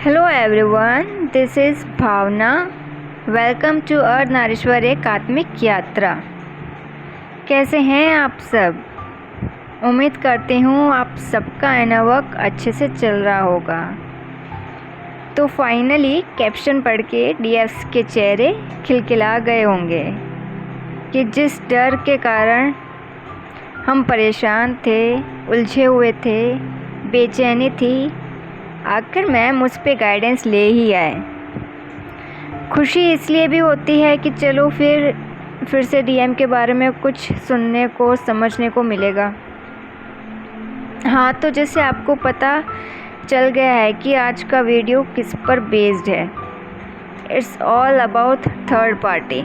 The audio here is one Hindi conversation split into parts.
Hello everyone, this is Bhavna. Welcome to अर्धनारीश्वर एकात्मिक यात्रा। कैसे हैं आप सब? उम्मीद करती हूँ आप सबका इनर वर्क अच्छे से चल रहा होगा। तो फाइनली कैप्शन पढ़ के डीएफ्स के चेहरे खिलखिला गए होंगे कि जिस डर के कारण हम परेशान थे, उलझे हुए थे, बेचैनी थी, आखिर मैम मुझ पे गाइडेंस ले ही आए। खुशी इसलिए भी होती है कि चलो फिर से डीएम के बारे में कुछ सुनने को समझने को मिलेगा। हाँ, तो जैसे आपको पता चल गया है कि आज का वीडियो किस पर बेस्ड है। It's all about third party.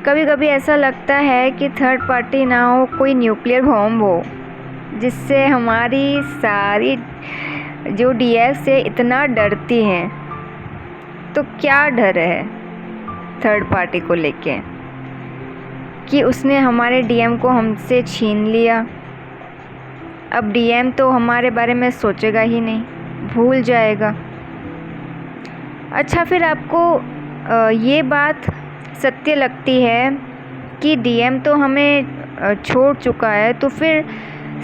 कभी कभी ऐसा लगता है कि थर्ड पार्टी ना हो, कोई न्यूक्लियर बॉम्ब हो जिससे हमारी सारी जो डीएफ से इतना डरती हैं। तो क्या डर है थर्ड पार्टी को लेके कि उसने हमारे डीएम को हमसे छीन लिया। अब डीएम तो हमारे बारे में सोचेगा ही नहीं, भूल जाएगा। अच्छा, फिर आपको ये बात सत्य लगती है कि डीएम तो हमें छोड़ चुका है, तो फिर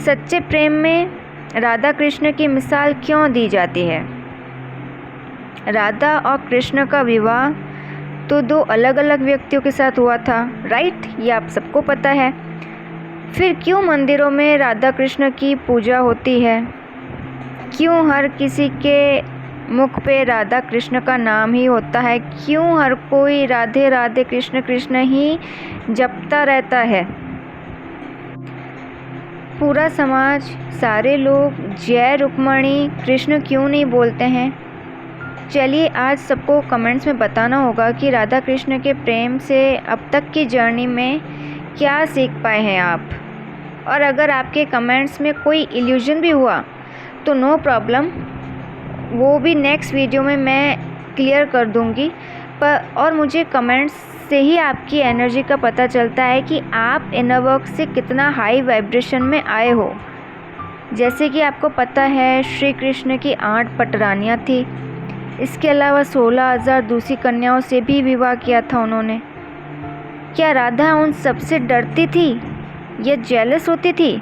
सच्चे प्रेम में राधा कृष्ण की मिसाल क्यों दी जाती है? राधा और कृष्ण का विवाह तो दो अलग अलग व्यक्तियों के साथ हुआ था, राइट? ये आप सबको पता है। फिर क्यों मंदिरों में राधा कृष्ण की पूजा होती है? क्यों हर किसी के मुख पे राधा कृष्ण का नाम ही होता है? क्यों हर कोई राधे राधे कृष्ण कृष्ण ही जपता रहता है? पूरा समाज, सारे लोग जय रुक्मणी कृष्ण क्यों नहीं बोलते हैं? चलिए आज सबको कमेंट्स में बताना होगा कि राधा कृष्ण के प्रेम से अब तक की जर्नी में क्या सीख पाए हैं आप। और अगर आपके कमेंट्स में कोई इल्यूजन भी हुआ तो नो प्रॉब्लम, वो भी नेक्स्ट वीडियो में मैं क्लियर कर दूंगी। और मुझे कमेंट्स से ही आपकी एनर्जी का पता चलता है कि आप इनर वर्क से कितना हाई वाइब्रेशन में आए हो। जैसे कि आपको पता है श्री कृष्ण की 8 पटरानियाँ थी। इसके अलावा 16,000 दूसरी कन्याओं से भी विवाह किया था उन्होंने। क्या राधा उन सबसे डरती थी या जेलस होती थी?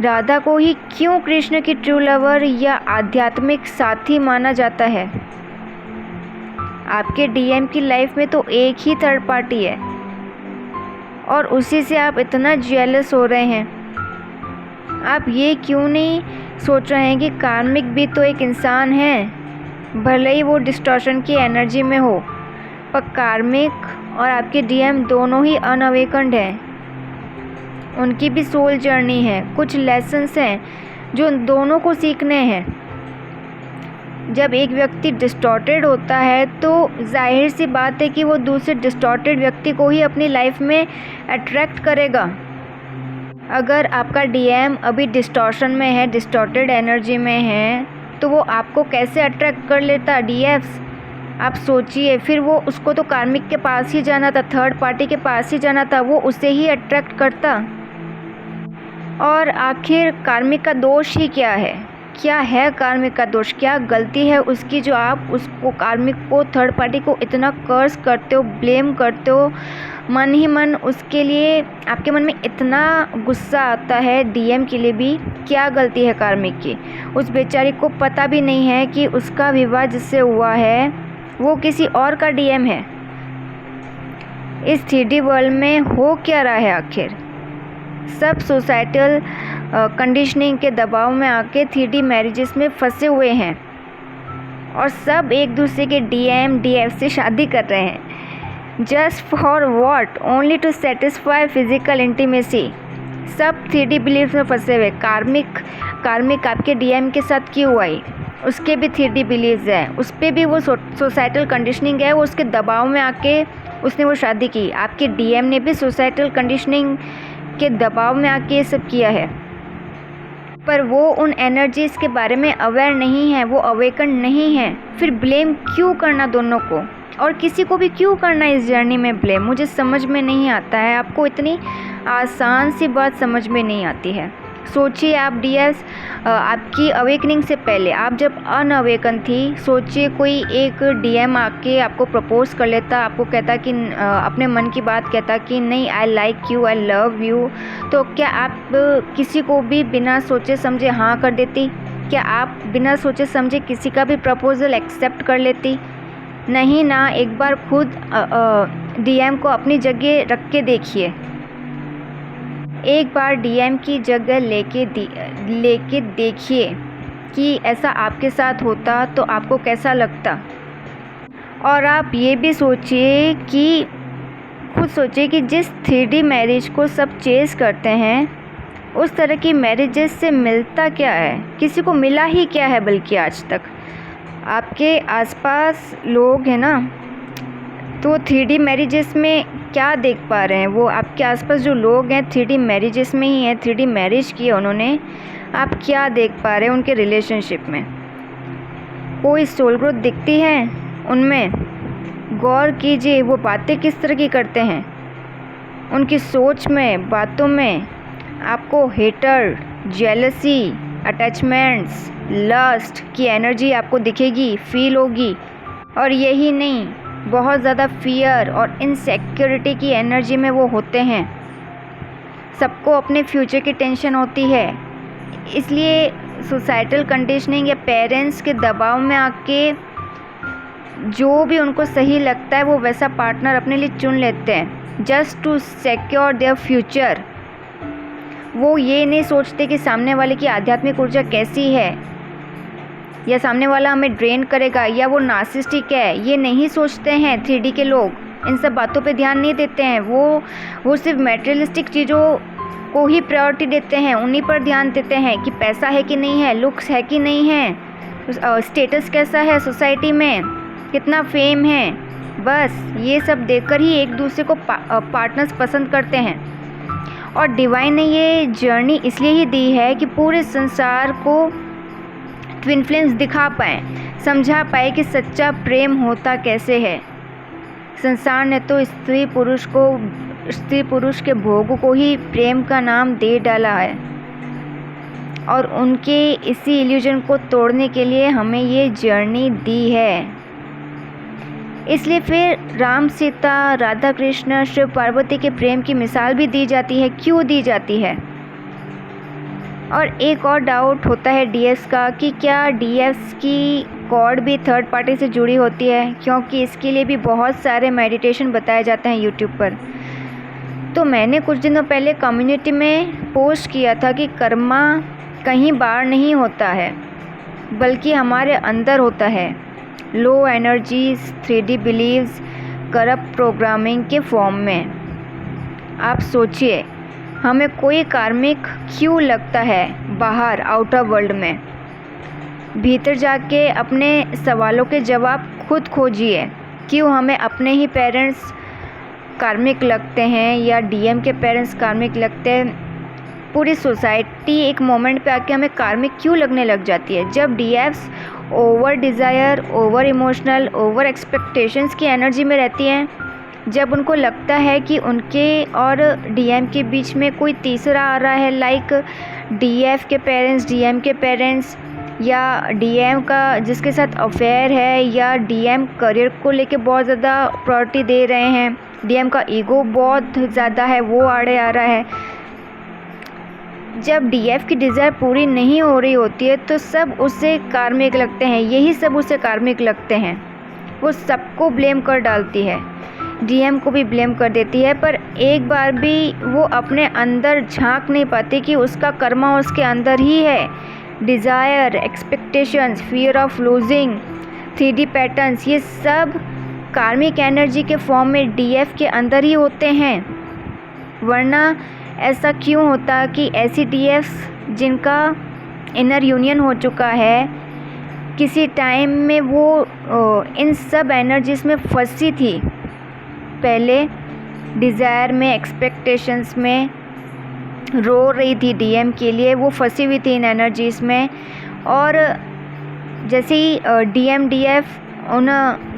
राधा को ही क्यों कृष्ण की ट्रू लवर या आध्यात्मिक साथी माना जाता है? आपके डीएम की लाइफ में तो एक ही थर्ड पार्टी है और उसी से आप इतना जेलस हो रहे हैं। आप ये क्यों नहीं सोच रहे हैं कि कार्मिक भी तो एक इंसान है, भले ही वो डिस्टॉर्शन की एनर्जी में हो, पर कार्मिक और आपके डीएम दोनों ही अनअवेकन्ड हैं। उनकी भी सोल जर्नी है, कुछ लेसन्स हैं जो दोनों को सीखने हैं। जब एक व्यक्ति डिस्टॉर्टेड होता है तो जाहिर सी बात है कि वो दूसरे डिस्टॉर्टेड व्यक्ति को ही अपनी लाइफ में अट्रैक्ट करेगा। अगर आपका डीएम अभी डिस्टॉर्शन में है, डिस्टॉर्टेड एनर्जी में है, तो वो आपको कैसे अट्रैक्ट कर लेता? डीएफ्स आप सोचिए। फिर वो उसको तो कार्मिक के पास ही जाना था, थर्ड पार्टी के पास ही जाना था, वो उसे ही अट्रैक्ट करता। और आखिर कार्मिक का दोष ही क्या है? क्या है कार्मिक का दोष? क्या गलती है उसकी जो आप उसको, कार्मिक को, थर्ड पार्टी को इतना कर्स करते हो, ब्लेम करते हो? मन ही मन उसके लिए आपके मन में इतना गुस्सा आता है। डीएम के लिए भी क्या गलती है कार्मिक की? उस बेचारी को पता भी नहीं है कि उसका विवाह जिससे हुआ है वो किसी और का डीएम है। इस 3D वर्ल्ड में हो क्या रहा है आखिर? सब सोसाइटल कंडीशनिंग के दबाव में आके 3D मैरिजेस में फंसे हुए हैं और सब एक दूसरे के डीएम डीएफ से शादी कर रहे हैं। Just for what? Only to satisfy physical intimacy. सब 3D बिलीफ में फंसे हुए। कार्मिक आपके डीएम के साथ क्यों आई? उसके भी 3D बिलीव्स हैं, उस पर भी वो सोसाइटल कंडीशनिंग है, वो उसके दबाव में आके उसने वो शादी की। आपके डीएम ने भी सोसाइटल कंडीशनिंग के दबाव में आके ये सब किया है, पर वो उन एनर्जीज़ के बारे में अवेयर नहीं है, वो अवेकन नहीं है। फिर ब्लेम क्यों करना दोनों को, और किसी को भी क्यों करना इस जर्नी में ब्लेम? मुझे समझ में नहीं आता है। आपको इतनी आसान सी बात समझ में नहीं आती है। सोचिए आप डीएफ आपकी अवेकनिंग से पहले, आप जब अनअवेकन थी, सोचिए कोई एक डीएम आके आपको प्रपोज कर लेता, आपको कहता कि अपने मन की बात कहता कि नहीं I like you, I love you, तो क्या आप किसी को भी बिना सोचे समझे हाँ कर देती? क्या आप बिना सोचे समझे किसी का भी प्रपोज़ल एक्सेप्ट कर लेती? नहीं ना। एक बार खुद डीएम को अपनी जगह रख के देखिए। एक बार डीएम की जगह लेके देखिए कि ऐसा आपके साथ होता तो आपको कैसा लगता। और आप ये भी सोचिए कि खुद सोचिए कि जिस 3D मैरिज को सब चेज़ करते हैं, उस तरह की मैरिजेस से मिलता क्या है? किसी को मिला ही क्या है बल्कि आज तक? आपके आसपास लोग हैं ना, तो 3D मैरिजेस में क्या देख पा रहे हैं? वो आपके आसपास जो लोग हैं 3D मैरिजेस में ही हैं, 3D मैरिज की है उन्होंने, आप क्या देख पा रहे हैं उनके रिलेशनशिप में? कोई सोल ग्रोथ दिखती है उनमें? गौर कीजिए वो बातें किस तरह की करते हैं, उनकी सोच में, बातों में आपको हेटर, जेलसी, अटैचमेंट्स, लस्ट की एनर्जी आपको दिखेगी, फील होगी। और यही नहीं, बहुत ज़्यादा फियर और इनसिक्योरिटी की एनर्जी में वो होते हैं। सबको अपने फ्यूचर की टेंशन होती है, इसलिए सोसाइटल कंडीशनिंग या पेरेंट्स के दबाव में आके जो भी उनको सही लगता है वो वैसा पार्टनर अपने लिए चुन लेते हैं, just to secure their future. वो ये नहीं सोचते कि सामने वाले की आध्यात्मिक ऊर्जा कैसी है, या सामने वाला हमें ड्रेन करेगा, या वो नार्सिसिस्टिक है, ये नहीं सोचते हैं 3D के लोग। इन सब बातों पे ध्यान नहीं देते हैं। वो सिर्फ मटेरियलिस्टिक चीज़ों को ही प्रायोरिटी देते हैं, उन्हीं पर ध्यान देते हैं कि पैसा है कि नहीं है, लुक्स है कि नहीं है, स्टेटस कैसा है सोसाइटी में, कितना फेम है। बस ये सब देखकर ही एक दूसरे को पार्टनर्स पसंद करते हैं। और डिवाइन ने ये जर्नी इसलिए ही दी है कि पूरे संसार को ट्विन फ्लेम्स दिखा पाए, समझा पाए कि सच्चा प्रेम होता कैसे है। संसार ने तो स्त्री पुरुष के भोग को ही प्रेम का नाम दे डाला है, और उनके इसी इल्यूजन को तोड़ने के लिए हमें ये जर्नी दी है। इसलिए फिर राम सीता, राधा कृष्ण, शिव पार्वती के प्रेम की मिसाल भी दी जाती है। क्यों दी जाती है? और एक और डाउट होता है डीएफ्स का कि क्या डीएफ्स की कॉर्ड भी थर्ड पार्टी से जुड़ी होती है, क्योंकि इसके लिए भी बहुत सारे मेडिटेशन बताए जाते हैं यूट्यूब पर। तो मैंने कुछ दिनों पहले कम्युनिटी में पोस्ट किया था कि कर्मा कहीं बाहर नहीं होता है, बल्कि हमारे अंदर होता है। Low energies, 3D beliefs, corrupt programming के फॉर्म में। आप सोचिए, हमें कोई कार्मिक क्यों लगता है बाहर, आउटर वर्ल्ड में? भीतर जाके अपने सवालों के जवाब खुद खोजिए। क्यों हमें अपने ही पेरेंट्स कार्मिक लगते हैं, या डीएम के पेरेंट्स कार्मिक लगते हैं? पूरी सोसाइटी एक मोमेंट पे आके हमें कार्मिक क्यों लगने लग जाती है? जब डीएफ्स over desire, over emotional, over expectations की एनर्जी में रहती हैं, जब उनको लगता है कि उनके और डीएम के बीच में कोई तीसरा आ रहा है, लाइक डीएफ के पेरेंट्स, डीएम के पेरेंट्स, या डीएम का जिसके साथ अफेयर है, या डीएम करियर को लेके बहुत ज़्यादा प्रायोरिटी दे रहे हैं, डीएम का ईगो बहुत ज़्यादा है, वो आड़े आ रहा है। जब डीएफ की डिज़ायर पूरी नहीं हो रही होती है तो सब उससे कार्मिक लगते हैं, यही सब उसे कार्मिक लगते हैं। वो सबको ब्लेम कर डालती है, डीएम को भी ब्लेम कर देती है, पर एक बार भी वो अपने अंदर झांक नहीं पाती कि उसका कर्मा उसके अंदर ही है। Desire, expectations, fear of losing, 3D patterns, ये सब कार्मिक एनर्जी के फॉर्म में डीएफ के अंदर ही होते हैं। वरना ऐसा क्यों होता कि ऐसी डीएफ्स जिनका इनर यूनियन हो चुका है, किसी टाइम में वो इन सब एनर्जीज में फंसी थी, पहले डिज़ायर में, एक्सपेक्टेशंस में रो रही थी डीएम के लिए, वो फंसी हुई थी इन एनर्जीज़ में। और जैसे ही डीएम डीएफ उन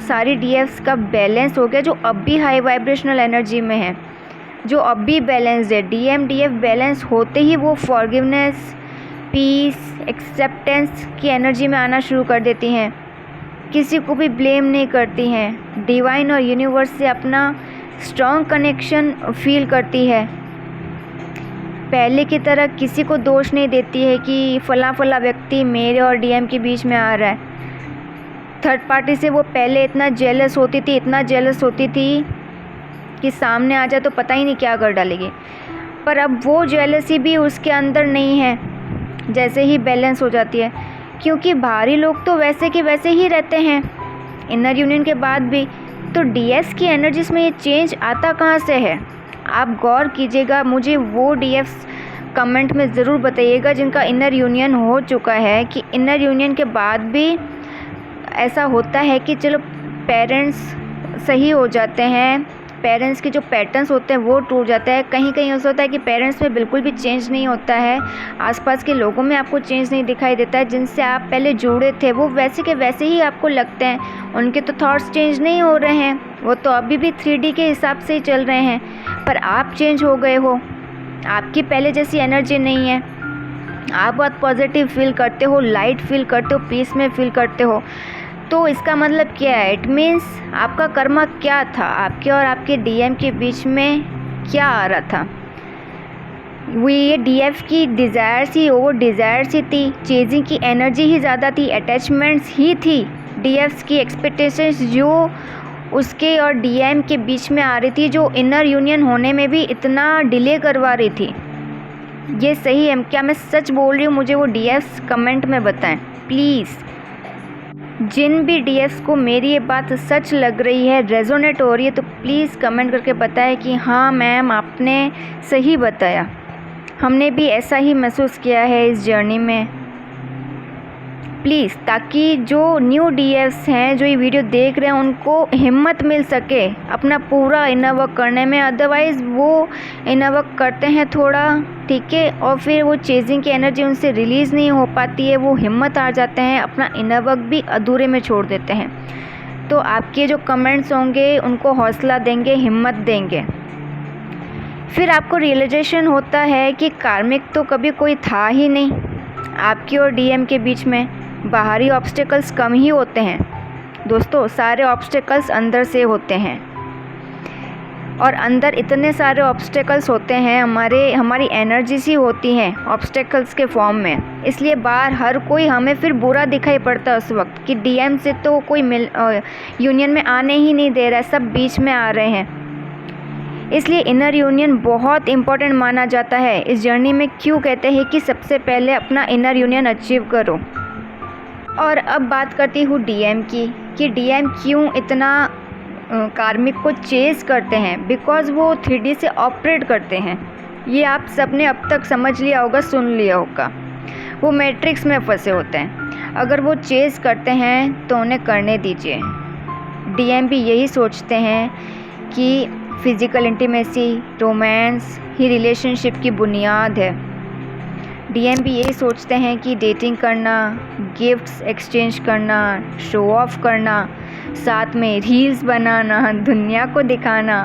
सारी डीएफ्स का बैलेंस हो गया जो अब भी हाई वाइब्रेशनल एनर्जी में है, जो अब भी बैलेंस्ड है। डीएम डीएफ बैलेंस होते ही वो फॉरगिवनेस, पीस, एक्सेप्टेंस की एनर्जी में आना शुरू कर देती हैं। किसी को भी ब्लेम नहीं करती हैं। डिवाइन और यूनिवर्स से अपना स्ट्रॉन्ग कनेक्शन फील करती है। पहले की तरह किसी को दोष नहीं देती है कि फला व्यक्ति मेरे और डीएम के बीच में आ रहा है। थर्ड पार्टी से वो पहले इतना जेलस होती थी कि सामने आ जाए तो पता ही नहीं क्या कर डालेगी। पर अब वो जेलसी भी उसके अंदर नहीं है जैसे ही बैलेंस हो जाती है, क्योंकि बाहरी लोग तो वैसे के वैसे ही रहते हैं इनर यूनियन के बाद भी। तो डीएफ्स की एनर्जीज में ये चेंज आता कहाँ से है? आप गौर कीजिएगा। मुझे वो डीएफ्स कमेंट में ज़रूर बताइएगा जिनका इनर यूनियन हो चुका है, कि इनर यूनियन के बाद भी ऐसा होता है कि चलो पेरेंट्स सही हो जाते हैं, पेरेंट्स के जो पैटर्न्स होते हैं वो टूट जाता है। कहीं कहीं ऐसा होता है कि पेरेंट्स में बिल्कुल भी चेंज नहीं होता है, आसपास के लोगों में आपको चेंज नहीं दिखाई देता है। जिनसे आप पहले जुड़े थे वो वैसे के वैसे ही आपको लगते हैं, उनके तो थॉट्स चेंज नहीं हो रहे हैं, वो तो अभी भी 3D के हिसाब से ही चल रहे हैं। पर आप चेंज हो गए हो, आपकी पहले जैसी एनर्जी नहीं है, आप बहुत पॉजिटिव फील करते हो, लाइट फील करते हो, पीस में फील करते हो। तो इसका मतलब क्या है? इट मीन्स आपका कर्मा क्या था, आपके और आपके डीएम के बीच में क्या आ रहा था। वो ये डीएफ की डिज़ायर्स ही ओवर डिज़ायर्स ही थी, चेजिंग की एनर्जी ही ज़्यादा थी, अटैचमेंट्स ही थी। डीएफ्स की एक्सपेक्टेशंस जो उसके और डीएम के बीच में आ रही थी, जो इनर यूनियन होने में भी इतना डिले करवा रही थी। ये सही है क्या? मैं सच बोल रही हूँ? मुझे वो डीएफ्स कमेंट में बताएं प्लीज़। जिन भी डीएफ्स को मेरी ये बात सच लग रही है, रेजोनेट हो रही है, तो प्लीज़ कमेंट करके बताएं कि हाँ मैम आपने सही बताया, हमने भी ऐसा ही महसूस किया है इस जर्नी में। प्लीज़, ताकि जो न्यू डीएफ्स हैं जो ये वीडियो देख रहे हैं उनको हिम्मत मिल सके अपना पूरा इनर वर्क करने में। अदरवाइज़ वो इनर वर्क करते हैं थोड़ा, ठीक है, और फिर वो चेजिंग की एनर्जी उनसे रिलीज़ नहीं हो पाती है, वो हिम्मत हार जाते हैं, अपना इनर वर्क भी अधूरे में छोड़ देते हैं। तो आपके जो कमेंट्स होंगे उनको हौसला देंगे, हिम्मत देंगे। फिर आपको रियलाइजेशन होता है कि कार्मिक तो कभी कोई था ही नहीं आपकी और डीएम के बीच में। बाहरी ऑब्स्टेकल्स कम ही होते हैं दोस्तों, सारे ऑब्स्टेकल्स अंदर से होते हैं, और अंदर इतने सारे ऑब्स्टेकल्स होते हैं, हमारी एनर्जीज ही होती हैं ऑब्स्टेकल्स के फॉर्म में। इसलिए बाहर हर कोई हमें फिर बुरा दिखाई पड़ता है उस वक्त कि डीएम से तो कोई यूनियन में आने ही नहीं दे रहा है, सब बीच में आ रहे हैं। इसलिए इनर यूनियन बहुत इम्पोर्टेंट माना जाता है इस जर्नी में। क्यों कहते हैं कि सबसे पहले अपना इनर यूनियन अचीव करो। और अब बात करती हूँ डीएम की, कि डीएम क्यों इतना कार्मिक को चेस करते हैं। बिकॉज़ वो 3D से ऑपरेट करते हैं। ये आप सबने अब तक समझ लिया होगा, सुन लिया होगा। वो मैट्रिक्स में फंसे होते हैं। अगर वो चेस करते हैं तो उन्हें करने दीजिए। डीएम भी यही सोचते हैं कि फिज़िकल इंटीमेसी, रोमांस ही रिलेशनशिप की बुनियाद है। डीएम भी यही सोचते हैं कि डेटिंग करना, गिफ्ट्स एक्सचेंज करना, शो ऑफ करना, साथ में रील्स बनाना, दुनिया को दिखाना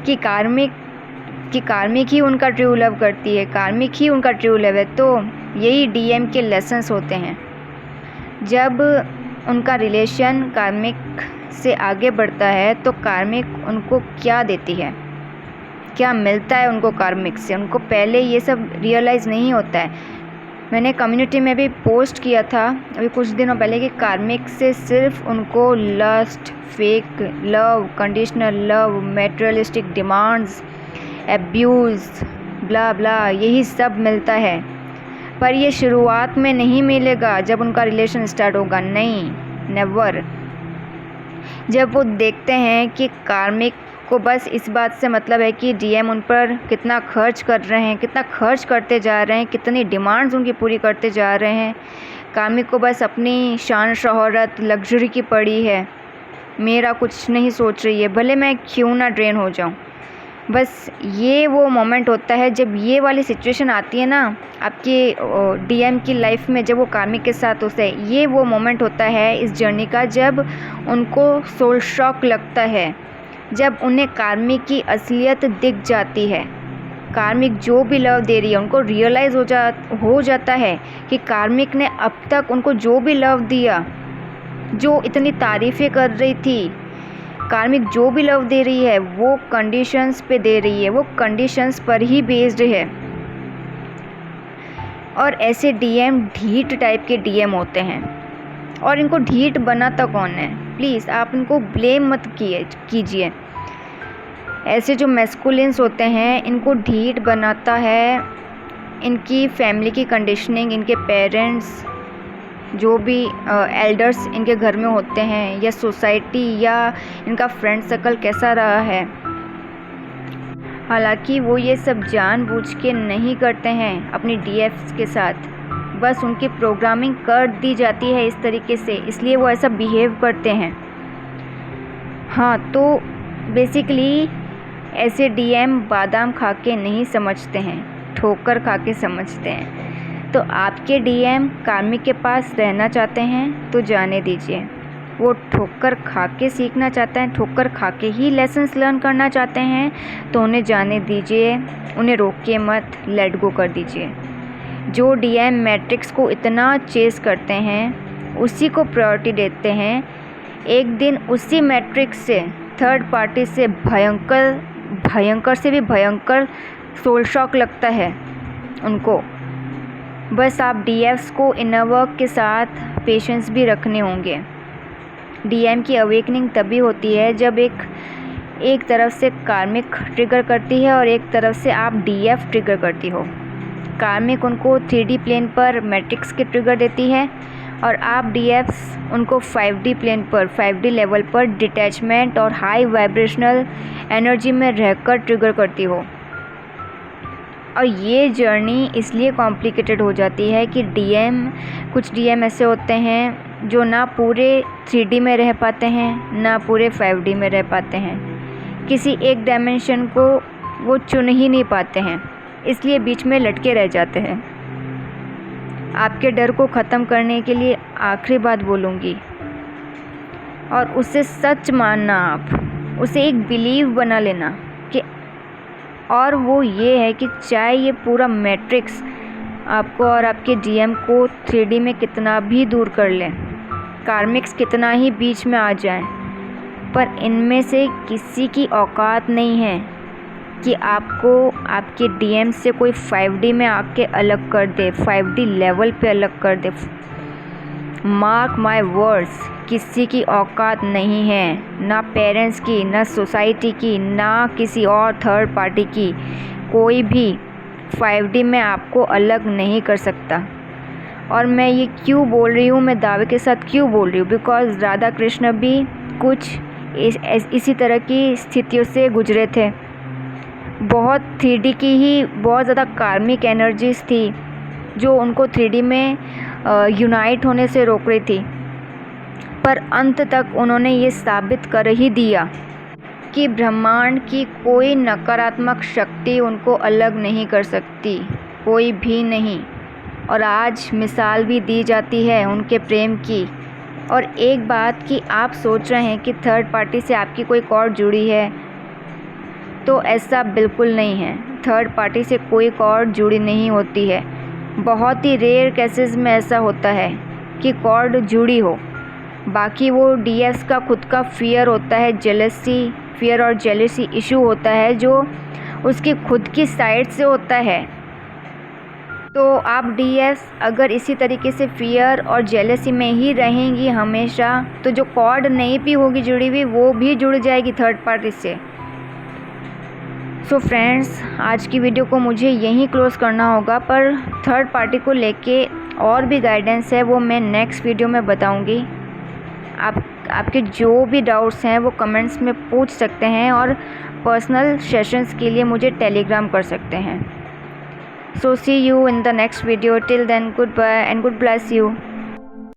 कि कार्मिक ही उनका ट्रू लव करती है, कार्मिक ही उनका ट्रू लव है। तो यही डीएम के लेसन्स होते हैं। जब उनका रिलेशन कार्मिक से आगे बढ़ता है तो कार्मिक उनको क्या देती है, क्या मिलता है उनको कार्मिक से, उनको पहले ये सब रियलाइज़ नहीं होता है। मैंने कम्युनिटी में भी पोस्ट किया था अभी कुछ दिनों पहले कि कार्मिक से सिर्फ उनको lust, fake love, conditional love, materialistic demands, abuse, blah blah, यही सब मिलता है। पर ये शुरुआत में नहीं मिलेगा जब उनका रिलेशन स्टार्ट होगा, नहीं, नेवर। जब वो देखते हैं कि कार्मिक को बस इस बात से मतलब है कि डीएम उन पर कितना खर्च कर रहे हैं, कितना खर्च करते जा रहे हैं, कितनी डिमांड्स उनकी पूरी करते जा रहे हैं। कार्मिक को बस अपनी शान शोहरत, लग्जरी की पड़ी है, मेरा कुछ नहीं सोच रही है, भले मैं क्यों ना ड्रेन हो जाऊं। बस ये वो मोमेंट होता है जब ये वाली सिचुएशन आती है ना आपके डीएम की लाइफ में, जब वो कार्मिक के साथ होता है, ये वो मोमेंट होता है इस जर्नी का जब उनको सोल शॉक लगता है, जब उन्हें कार्मिक की असलियत दिख जाती है, कार्मिक जो भी लव दे रही है, उनको रियलाइज़ हो जाता है कि कार्मिक ने अब तक उनको जो भी लव दिया, जो इतनी तारीफ़ें कर रही थी, कार्मिक जो भी लव दे रही है वो कंडीशंस पे दे रही है, वो कंडीशंस पर ही बेस्ड है। और ऐसे डीएम ढीठ टाइप के डीएम होते हैं, और इनको ढीठ बनाता कौन है? प्लीज़ आप इनको ब्लेम मत कीजिए। ऐसे जो मैस्कुलिन्स होते हैं इनको ढीठ बनाता है इनकी फैमिली की कंडीशनिंग, इनके पेरेंट्स, जो भी एल्डर्स इनके घर में होते हैं, या सोसाइटी, या इनका फ्रेंड सर्कल कैसा रहा है। हालांकि वो ये सब जानबूझ के नहीं करते हैं अपनी डीएफ्स के साथ, बस उनकी प्रोग्रामिंग कर दी जाती है इस तरीके से, इसलिए वो ऐसा बिहेव करते हैं। हाँ, तो बेसिकली ऐसे डीएम बादाम खा के नहीं समझते हैं, ठोकर खा के समझते हैं। तो आपके डीएम कार्मिक के पास रहना चाहते हैं तो जाने दीजिए। वो ठोकर खा के सीखना चाहते हैं, ठोकर खा के ही लेसन्स लर्न करना चाहते हैं तो उन्हें जाने दीजिए, उन्हें रोकिए मत, लेट गो कर दीजिए। जो डीएम मैट्रिक्स को इतना चेस करते हैं, उसी को प्रायोरिटी देते हैं, एक दिन उसी मैट्रिक्स से थर्ड पार्टी से भयंकर से भी भयंकर सोल शॉक लगता है उनको। बस आप डीएफ्स को इनर वर्क के साथ पेशेंस भी रखने होंगे। डीएम की अवेकनिंग तभी होती है जब एक तरफ से कार्मिक ट्रिगर करती है और एक तरफ से आप डीएफ ट्रिगर करती हो। कार्मिक उनको 3D प्लेन पर मैट्रिक्स के ट्रिगर देती है और आप डीएफ्स उनको 5D प्लेन पर, 5D लेवल पर डिटैचमेंट और हाई वाइब्रेशनल एनर्जी में रहकर ट्रिगर करती हो। और ये जर्नी इसलिए कॉम्प्लिकेटेड हो जाती है कि कुछ डीएम ऐसे होते हैं जो ना पूरे 3D में रह पाते हैं, ना पूरे 5D में रह पाते हैं। किसी एक डायमेंशन को वो चुन ही नहीं पाते हैं, इसलिए बीच में लटके रह जाते हैं। आपके डर को ख़त्म करने के लिए आखिरी बात बोलूँगी, और उसे सच मानना, आप उसे एक बिलीव बना लेना कि, और वो ये है कि चाहे ये पूरा मैट्रिक्स आपको और आपके डीएम को 3D में कितना भी दूर कर लें, कार्मिक्स कितना ही बीच में आ जाएं, पर इनमें से किसी की औकात नहीं है कि आपको आपके डीएम से कोई 5D में आके अलग कर दे, 5D लेवल पे अलग कर दे। मार्क माय वर्ड्स, किसी की औकात नहीं है, ना पेरेंट्स की, ना सोसाइटी की, ना किसी और थर्ड पार्टी की। कोई भी 5D में आपको अलग नहीं कर सकता। और मैं ये क्यों बोल रही हूँ, मैं दावे के साथ क्यों बोल रही हूँ, बिकॉज़ राधा कृष्ण भी कुछ इसी तरह की स्थितियों से गुजरे थे। बहुत 3D की ही बहुत ज़्यादा कार्मिक एनर्जीज़ थी जो उनको 3D में यूनाइट होने से रोक रही थी, पर अंत तक उन्होंने ये साबित कर ही दिया कि ब्रह्मांड की कोई नकारात्मक शक्ति उनको अलग नहीं कर सकती, कोई भी नहीं। और आज मिसाल भी दी जाती है उनके प्रेम की। और एक बात कि आप सोच रहे हैं कि थर्ड पार्टी से आपकी कोई कॉर्ड जुड़ी है, तो ऐसा बिल्कुल नहीं है। थर्ड पार्टी से कोई कॉर्ड जुड़ी नहीं होती है। बहुत ही रेयर केसेस में ऐसा होता है कि कॉर्ड जुड़ी हो। बाकी वो डीएफ्स का खुद का फियर होता है, फियर और जेलसी इशू होता है जो उसकी खुद की साइड से होता है। तो आप डीएफ्स अगर इसी तरीके से फियर और जेलसी में ही रहेंगी हमेशा, तो जो कॉर्ड नहीं भी होगी जुड़ी हुई, वो भी जुड़ जाएगी थर्ड पार्टी से। सो फ्रेंड्स, आज की वीडियो को मुझे यहीं क्लोज़ करना होगा, पर थर्ड पार्टी को लेके और भी गाइडेंस है वो मैं नेक्स्ट वीडियो में बताऊंगी। आपके जो भी डाउट्स हैं वो कमेंट्स में पूछ सकते हैं और पर्सनल सेशंस के लिए मुझे टेलीग्राम कर सकते हैं। So see you in the next video. Till then, goodbye and god bless you.